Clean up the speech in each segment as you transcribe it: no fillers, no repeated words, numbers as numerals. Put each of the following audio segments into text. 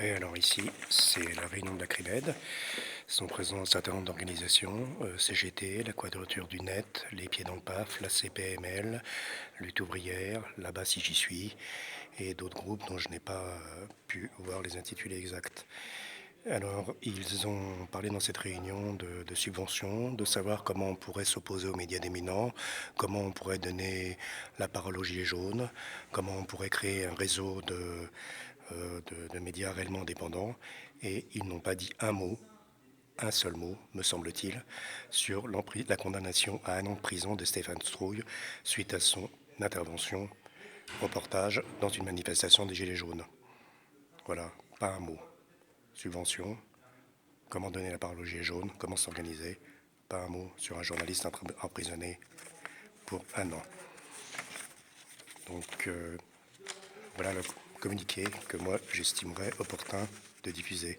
Oui, alors ici, c'est la réunion de la CRIMED. Sont présents un certain nombre d'organisations, CGT, la Quadrature du Net, Les Pieds dans le PAF, la CPML, Lutte ouvrière, là-bas si j'y suis, et d'autres groupes dont je n'ai pas pu voir les intitulés exacts. Alors, ils ont parlé dans cette réunion de subventions, de savoir comment on pourrait s'opposer aux médias dominants, comment on pourrait donner la parole aux Gilets jaunes, comment on pourrait créer un réseau de médias réellement indépendants. Et ils n'ont pas dit un seul mot, me semble-t-il, sur la condamnation à 1 an de prison de Stéphane Strouille suite à son intervention, reportage dans une manifestation des Gilets jaunes. Voilà, pas un mot. Subvention, comment donner la parole aux Gilets jaunes, comment s'organiser, pas un mot sur un journaliste emprisonné pour 1 an. Donc voilà le communiqué que moi j'estimerais opportun de diffuser.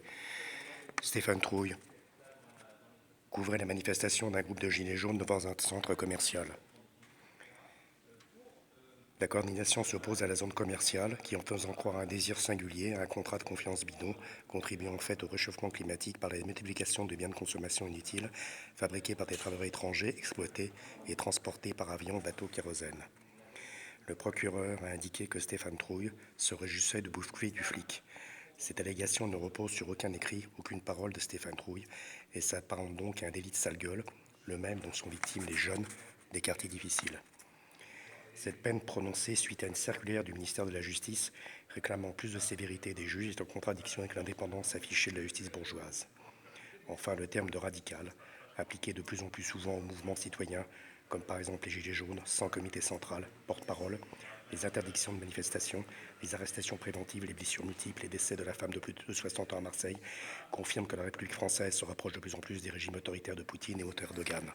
Stéphane Trouille couvrait la manifestation d'un groupe de Gilets jaunes devant un centre commercial. La coordination s'oppose à la zone commerciale qui, en faisant croire un désir singulier, à un contrat de confiance bidon, contribue en fait au réchauffement climatique par la multiplication de biens de consommation inutiles fabriqués par des travailleurs étrangers, exploités et transportés par avion, bateau, kérosène. Le procureur a indiqué que Stéphane Trouille se réjouissait de bouffer du flic. Cette allégation ne repose sur aucun écrit, aucune parole de Stéphane Trouille, et s'apparente donc à un délit de sale gueule, le même dont sont victimes les jeunes des quartiers difficiles. Cette peine prononcée suite à une circulaire du ministère de la Justice réclamant plus de sévérité des juges est en contradiction avec l'indépendance affichée de la justice bourgeoise. Enfin, le terme de radical, appliqué de plus en plus souvent aux mouvements citoyens, comme par exemple les Gilets jaunes, sans comité central, porte-parole, les interdictions de manifestation, les arrestations préventives, les blessures multiples, les décès de la femme de plus de 60 ans à Marseille, confirment que la République française se rapproche de plus en plus des régimes autoritaires de Poutine et d'Erdogan.